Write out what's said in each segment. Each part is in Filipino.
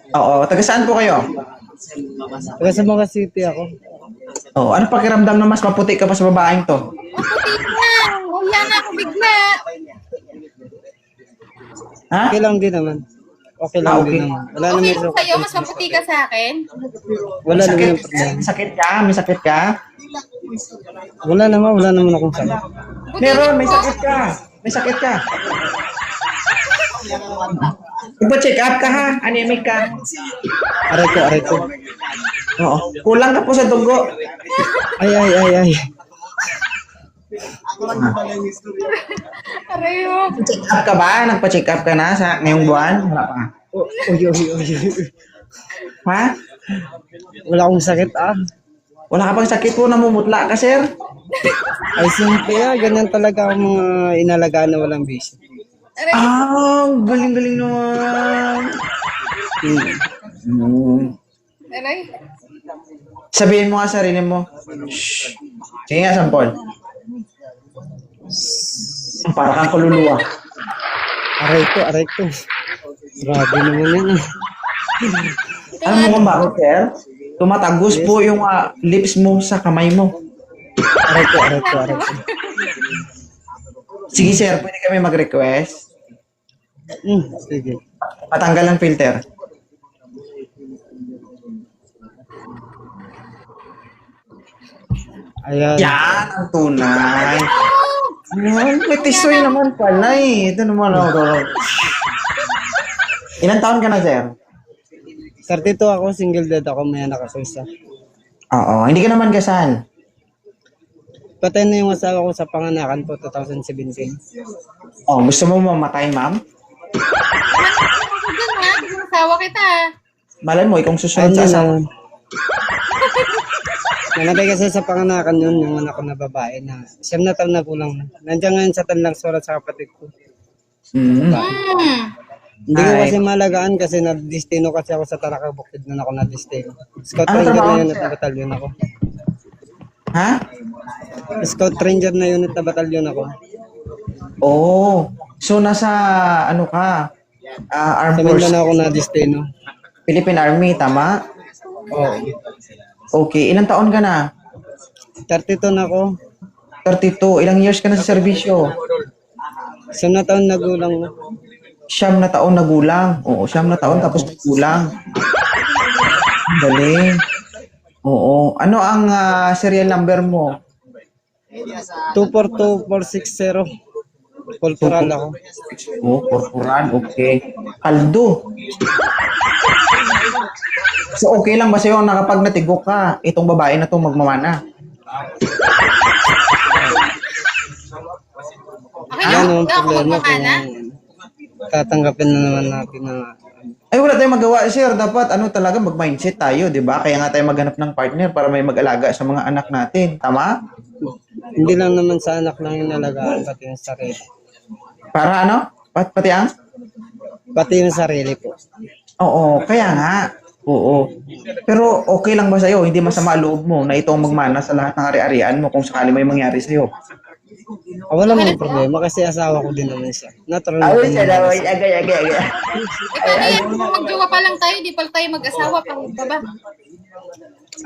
Oo, taga saan po kayo? Taga sa mga city ako. Oo, ano pakiramdam na mas maputi ka pa sa babaeng to? Maputi na. Uya na ako bigla. Ha? Okay lang din naman. Okay lang Okay. din naman. Wala Okay naman lang yung sa'yo, mas maputi ka sa akin. wala naman Sakit, yung problema. sakit ka? May sakit ka? Wala naman akong sakit. Meron, may sakit ka. May sakit ka. Magpa-check up ka ha, anemic ka. Aray ko. Oo, kulang ka po sa dugo. Ay. Areho. Check up ka ba? Nagpa-check up ka na sa ngayong buwan? Wala pa. Uy. Ha? Wala akong sakit Wala ka bang sakit po, namumutla ka, sir? Ay, simple ganyan talaga ang mga inalagaan na walang bisyo. Galing-galing naman. Aray. Sabihin mo nga sarili mo. Shh. Sige nga, sampol. Para kang kaluluwa. Aray ko. Grabe naman yan. Alam mo kung bakit, sir? Tumatagos po yung lips mo sa kamay mo. Aray ko. Sige, sir, pwede kami mag-request. Sige. Patanggal ang filter. Ayan. Yan ang tunay. Ayan, may tisoy naman pala eh. Ito naman ako. Ilan taon ka na, sir? 32 ako, single dad ako, may anak ako isa. Oo, hindi ka naman kasal. Patay na yung asawa ko sa panganakan po, 2017. Oh, gusto mo mamatay, ma'am? Ako dun ha. Asawa kita. Malay mo, ikong susunod sa asawa. Nanatay kasi sa panganakan yun, yung anak ko na babae na 7 na taon na kulang na. Nandiyan ngayon sa Tanlang Surat sa kapatid ko. Mm. Hindi ko Ay. kasi malagaan kasi na-destino kasi ako sa Taraka Bukid na ako na-destino. Scout Ano Ranger trabaho na mo, unit sir? na batalyon ako. Ha? Scout Ranger na unit na batalyon ako. Oh. So, nasa, ano ka? Armed Sa Forces, Mindanao ako na-destino. Philippine Army, tama? Oo. Okay, ilang taon ka na? 32 na ako. 32. Ilang years ka na sa serbisyo? 7 na taon na gulang na. 9 na taon na gulang. Oo, 9 na taon tapos gulang. Galing. Oo. Ano ang serial number mo? 242460. Kultural ako. Oh, corporal. Okay. Kaldo. So, okay lang ba sa'yo na kapag natigok ka, itong babae na itong magmamana? Okay Yan lang. ang Hindi ako problema magmamana. kung tatanggapin na naman natin na Ay, wala tayong magawa, sir. Dapat, talaga, mag-mindset tayo, di ba? Kaya nga tayo maghanap ng partner para may mag-alaga sa mga anak natin. Tama? hindi lang naman sa anak lang yung nalagaan, pati yung sarili. Para ano? Pati ang? Pati yung sarili po. Oo, kaya nga. Oo. Pero okay lang ba sa'yo? Hindi masama loob mo na ito ang magmana sa lahat ng ari-arian mo kung sakali may mangyari sa'yo? Wala mong problema kasi asawa ko din naman siya. Natural na din naman daw. siya. Agay. Eh, paano yan? Kung magjowa pa lang tayo, di pa tayo mag-asawa. Pang ba ba?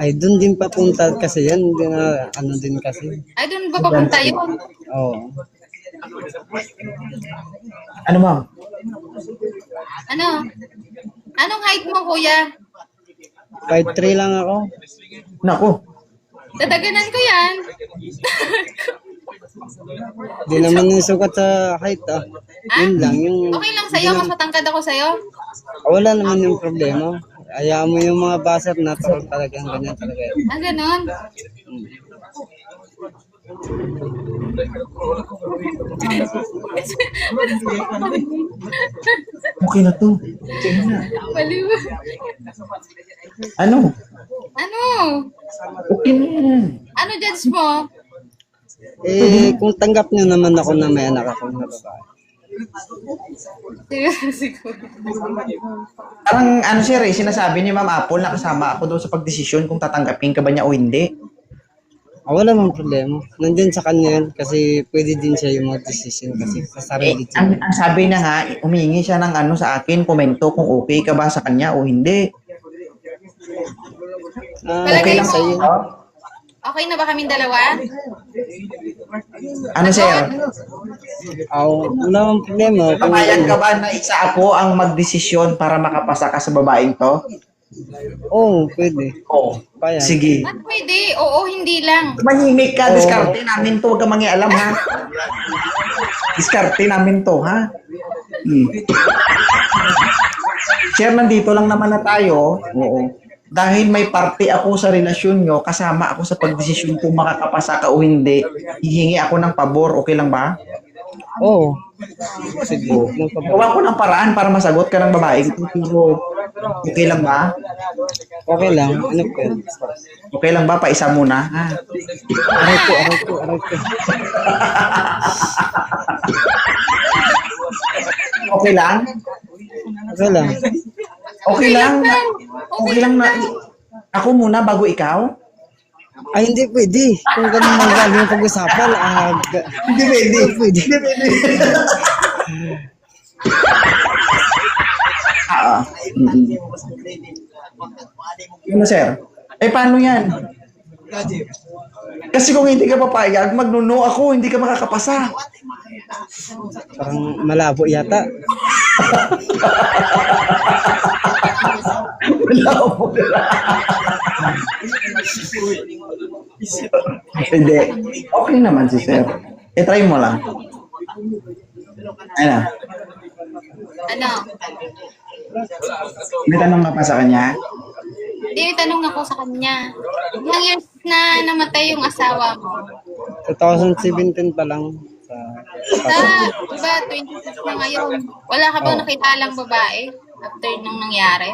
Ay, doon din papunta kasi yan. Hindi na, ano din kasi. Ay, doon ba papunta yun? Oo. Ano, ma'am? Ano? Anong height mo, kuya? 5'3 lang ako. Naku. Dadaganan ko yan. Hindi naman yung sukat sa height Yun lang. Yung, Okay lang sa'yo, mas matangkad ako sa'yo. wala naman yung problema. Ayaw mo yung mga baser, natural talaga. Ganyan talaga. Ah, ganon. Okay na to. Sige na. Baliw. Ano? Ano? Okay na yan. Ano judge mo? Kung tanggap nyo naman ako na may anak ako na babae. Siguro. Parang sir, sinasabi ni Ma'am Apple na kasama ako doon sa pagdesisyon kung tatanggapin ka ba niya o hindi. Wala mang problema. Nandyan sa kanya yun kasi pwede din siya yung mag-decision kasi sa sarili niya. Ang sabi na nga, humingi siya ng ano sa akin, komento kung okay ka ba sa kanya o hindi. Okay Palagay lang mo, sa iyo. okay na ba kaming dalawa? Ano sir? Wala mang problema. Pamayag ka ba na isa ako ang magdesisyon para makapasa ka sa babaeng to? Pwede. Oo. Kaya. Sige. Ba't pwede? Oo, hindi lang. Mahimik ka, diskarte namin to. Huwag ka mangialam, ha? Diskarte namin to, ha? Sir, nandito lang naman na tayo. Oo. Dahil may parte ako sa relasyon nyo, kasama ako sa pagdesisyon kung makakapasa ka o hindi, hihingi ako ng pabor. Okay lang ba? Sige. Gawa ko ng paraan para masagot ka ng babae. Pero, okay lang ba? Okay lang. Ano po yun? Okay lang ba? Paisa muna, ha? Aray ko. Okay lang? Okay lang. Okay lang. Okay lang na. Ako muna bago ikaw? Ay, hindi pwede. Kung ganun lang lagi yung pag-usapan, Hindi pwede. pwede. Ano, sir? Paano yan? Kasi kung hindi ka papayag, magnuno ako, hindi ka makakapasa. Parang malabo yata. Wala po. Hindi. Okay naman si sir. Try mo lang. Ano? Ano? May tanong ka pa sa kanya? Hindi, tanong ako sa kanya. Ilang years na namatay yung asawa mo? 2017 pa lang. Diba, 26 na ngayon. Wala ka bang nakitalang babae after nung nangyari?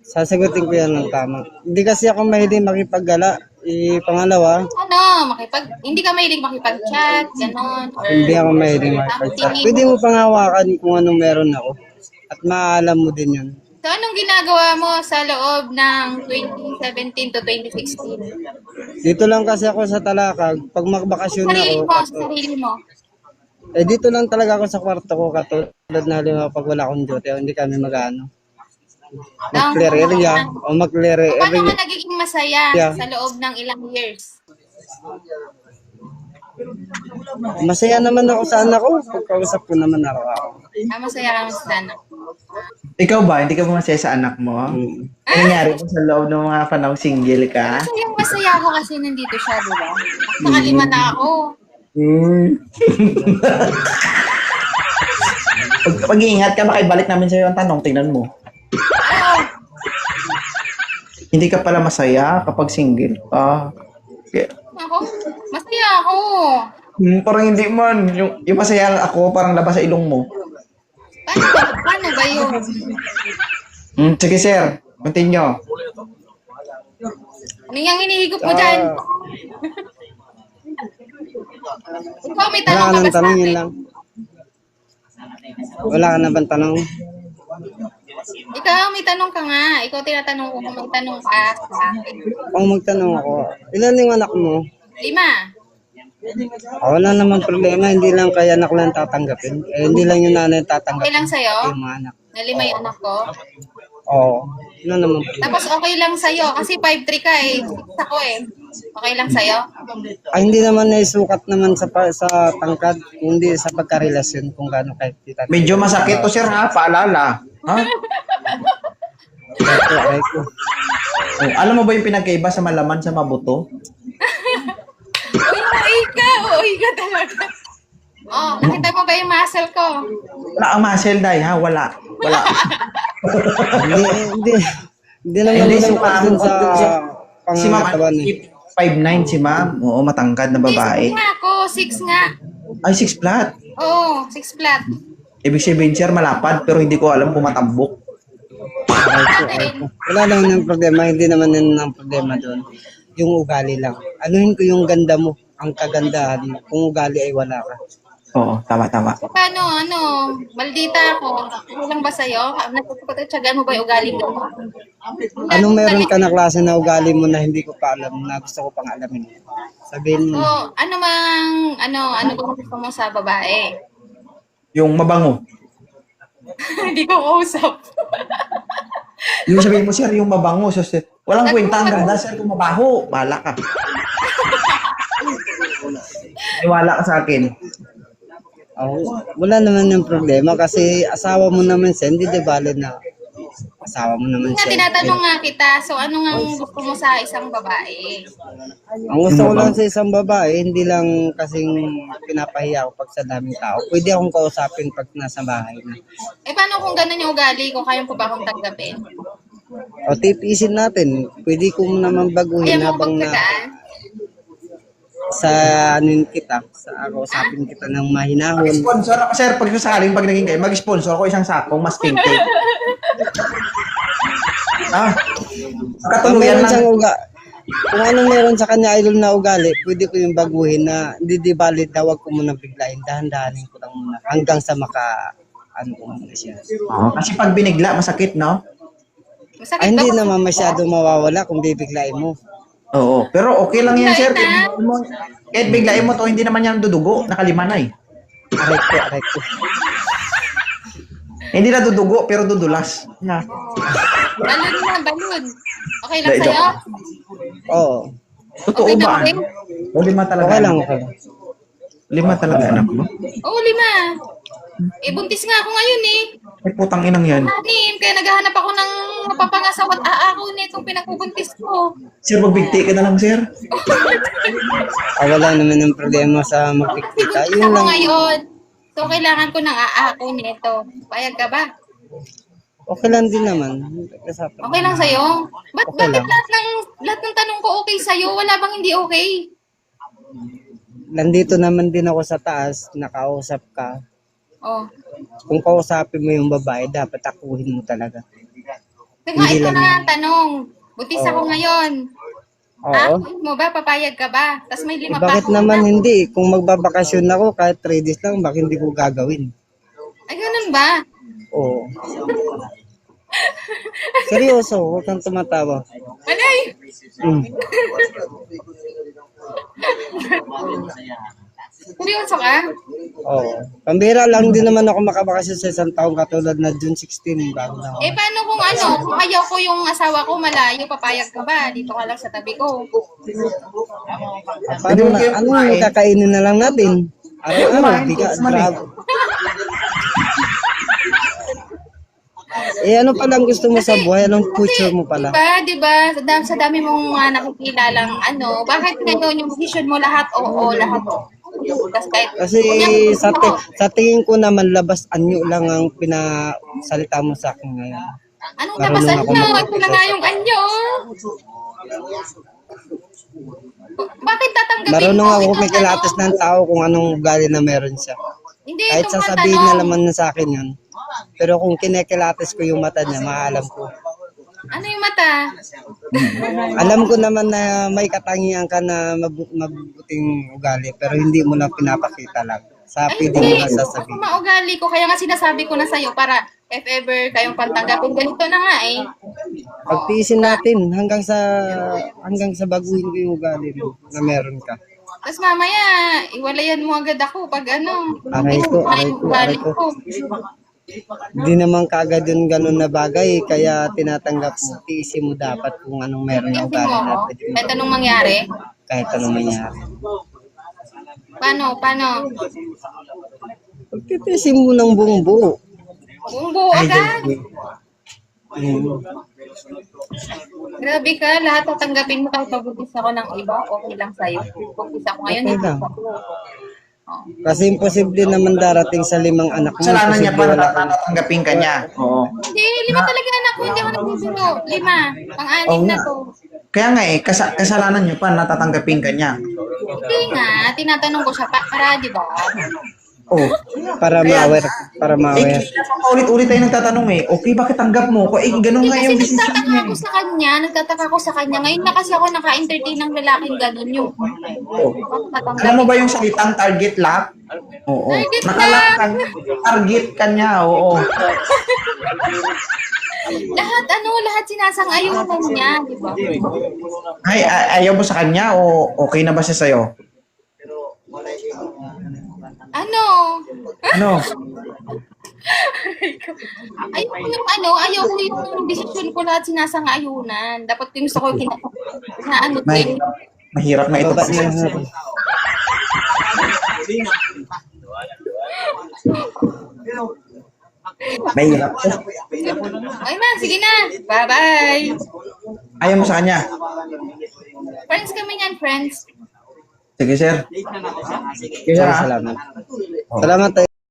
Sasagutin ko yan ng tama. Hindi kasi ako mahilig makipaggala. Pangalawa, Ano, hindi ka mahilig makipag-chat, gano'n, or hindi ako mahilig makipag-chat. Pwede mo pangawakan kung anong meron ako. At maalam mo din yun. So, anong ginagawa mo sa loob ng 2017 to 2016? Dito lang kasi ako sa Talakag. Pag magbakasyon Sa ako, sarili mo. dito lang talaga ako sa kwarto ko. Katulad na halimbawa pag wala akong duty, hindi kami mag-ano. Mag-clear area. O mag-clear Paano area. ka nagiging masaya Yeah. sa loob ng ilang years? Masaya naman ako sa anak ko. Pagkausap ko naman araw-araw. Masaya ka sa anak. Ikaw ba? Hindi ka ba masaya sa anak mo? Ano nangyari mo sa loob ng mga panahong single ka? Masaya ako kasi nandito siya, di ba? Nakalima na ako. Pag-iingat ka, makibalik namin sa'yo ang tanong. Tingnan mo. Hindi ka pala masaya kapag single ka. Ako? Masaya ako. Parang hindi man. Yung masaya ako, parang labas sa ilong mo. Paano ba yun? Sige sir, continue. Ano yung hinihigop mo dyan? Ikaw, may Wala tanong ka ka ba nang sa tanong, yun akin? lang. Wala ka na bang tanong? Ikaw, may tanong ka nga. Ikaw tinatanong ko kung may tanong ka sa akin. Kung magtanong ako, ilan yung anak mo? 5. Wala naman problema, hindi lang kaya anak lang tatanggapin. Hindi lang yung nanay Okay tatanggapin. lang sa'yo? Yung mga anak. Na 5 yung anak ko? Wala naman problema. Tapos okay lang sa'yo. Kasi 5'3 ka eh. 6 ako eh. Okay lang sa'yo? Hindi naman naisukat naman sa tangkad, hindi sa pagkarelasyon kung gaano kahit kita. Medyo masakit to sir ha, paalala. Ha? Aray ko. Alam mo ba yung pinagkaiba sa malaman sa mabuto? Uy ka talaga. Nakita mo ba yung muscle ko? Wala ang muscle dahil ha, wala. Hindi naman Hindi, isang si ma'am, dun sa si ma'am, pangangatawan eh. 5'9" si ma'am. Oo, matangkad na babae. 6 nga ako. 6 nga. Ay, 6 flat. Oo, 6 flat. Ibig sabihin sir, malapad, pero hindi ko alam kung matambok. Aray ko. Wala lang ng problema, hindi naman yun ang problema doon. Yung ugali lang. Anuhin ko yung ganda mo, ang kagandahan mo. Kung ugali ay wala ka. Oo, tama. So, paano, maldita ako. Walang ba sa'yo? Nagpapatsagaan mo ba yung ugali ko? Anong meron ka na klase na ugali mo na hindi ko pa alam na gusto ko pang alamin? Sabihin So, mo. ano bang gusto mo sa babae? Yung mabango. Hindi ko usap. Yung sabihin mo, sir, yung mabango. So, sir, walang kwenta ang ganda, sir, kung mabaho. Bahala ka. Iwala ka sa akin. Oh, wala naman yung problema kasi asawa mo naman siya, hindi di valid na asawa mo naman Nga, siya. tinatanong nga kita, so ano nga ang gusto mo sa isang babae? Ang gusto ko lang sa isang babae, hindi lang kasing pinapahiya ako pag sa daming tao. Pwede akong kausapin pag nasa bahay na. Eh, paano kung gano'n yung ugali ko, kaya po ba akong tanggapin? O tipisin natin, pwede ko naman baguhin Kaya mo habang na pagkagaan? sa anin kita, sa kausapin kita ng mahinahon. Sponsor ako, sir, pag sakaling pag naging kayo, mag-sponsor ako isang sakong mas pink cake. Kung Katuluyan meron lang. siyang kung anong meron sa kanya idol na ugali, pwede ko yung baguhin na hindi di valid na wag ko muna biglain. Dahan-dahanin ko lang muna hanggang sa ko muna siya. Kasi pag binigla, masakit, no? Masakit Ay, hindi ba? naman masyado mawawala kung bibiglain mo. Oo. Pero okay lang yan, sir. Biglain na. Kahit biglain mo to, hindi naman yan dudugo. Nakalima na eh. Aray ko. Hindi na dudugo, pero dudulas. Na. Balon. Okay lang Hindi, sa'yo? Oo. Totoo Okay ba? na, okay? O lima talaga. Okay lang, anak? okay lang. Lima talaga anak mo? Oo, 5. Eh, buntis nga ako ngayon eh. Ay, putang inang yan. Anim, kaya naghahanap ako ng mapapangasawa at aako na itong pinakubuntis ko. Sir, magbigti ka na lang, sir. Wala naman ng problema sa Kasi magkikita. buntis Yun ako lang. ngayon. So, kailangan ko ng aako nito. Payag ka ba? Okay lang din naman. Kasapan. Okay lang sa'yo? Okay Bakit lang. lahat ng tanong ko okay sa'yo? Wala bang hindi okay? Nandito naman din ako sa taas, nakausap ka. Oh. Kung kausapin mo yung babae, dapat akuhin mo talaga. Teka, Hindi ito lang na yan. ang tanong. Buntis ako ngayon. Oo. Ako mo ba? Papayag ka ba? Tapos may 5 pa Bakit ako naman na. hindi? Kung magbabakasyon ako, kahit 3 days lang, bakit hindi ko gagawin? Ay, ganun ba? Oo. Seryoso, huwag kang tumatawa. Alay! Mm. Seryoso ka? Oo. Pambira lang din naman ako makabakasyon sa isang taong katulad na June 16, bago na ako. Eh, paano kung kung ayaw ko yung asawa ko malayo, papayag ka ba? Dito ka lang sa tabi ko. Paano na? Ano yung kakainin na lang natin? Araw-araw, biga, grab. Ano palang gusto mo sa buhay? Anong future mo pala? Diba? Sa dami mong nakikilalang bakit ngayon yung decision mo lahat oo, lahat oo? Tapos kahit, Kasi sa tingin ko naman labas anyo lang ang pinasalita mo sa akin ngayon. anong Marunong nabasan ako nyo? mag- Ito na nga yung anyo. Bakit tatanggapin Marunong mo ako itong kumikilates ng tao kung anong ugali na meron siya. Hindi, Kahit itong sasabihin na tanong. naman na sa akin yun. Pero kung kinikilates ko yung mata niya, maalam ko. Ano yung mata? Alam ko naman na may katangian ka na mabuting ugali, pero hindi mo lang pinapakita lang. Sa pwede mo Hindi, lang ako sasabihin. maugali ko. Kaya nga sinasabi ko na sa'yo para if ever kayong pantanggapin, ganito na nga eh. Pagtiisin natin hanggang sa baguhin ko yung ugali mo na meron ka. Tapos mamaya, iwalayan mo agad ako pag Aray ko, aray ko. Hindi naman kagad yung ganun na bagay, kaya tinatanggap mo, tiisin mo dapat kung anong meron na Tiisin ugali mo na ako. pwede mo Kahit anong mangyari. kahit anong mangyari. Paano? Pagtitiisin mo ng buong buo. Buong buo agad. Mm. Grabe ka, lahat tatanggapin mo kahit mabuntis ako ng iba, okay lang sa'yo. Buntis ako ngayon, Okay hindi lang. ako. Kasi imposible naman darating sa 5 anak mo. Kasalanan niya Imposible para wala kang- tatanggapin ka niya. Oo. Hindi, 5 talaga anak ko, hindi ako nagbibiro. 5, pang-anim Oo na nga. to. Kaya nga kasalanan niyo pa natatanggapin ka niya. Hindi nga, tinatanong ko siya para, di ba? Oh. Para ma-aware. Ulit-ulit tayo nagtatanong eh. Okay, bakit tanggap mo? Ganun Hindi nga kasi yung decision nagtataka niya. ako sa kanya, Ngayon na kasi ako naka-entertain ng lalaking ganun yung Oh. Alam mo ba yung salitang target lock? Oo. Target Nakalock lock! ka, target ka niya, oo. lahat sinasang-ayunan niya, di ba? Ay, ayaw mo sa kanya o okay na ba siya sa'yo? Ano? Ano? Ayaw ko yung desisyon ko lahat sinasang-ayunan. Dapat yung gusto ko na ano May, din. mahirap na ito. Baba na natin. Mahirap. Okay na, sige na. Bye-bye. Ayaw mo sa kanya? Friends kami niyan, friends. Sige, sir. Sige, sir. Salamat. Salamat tayo.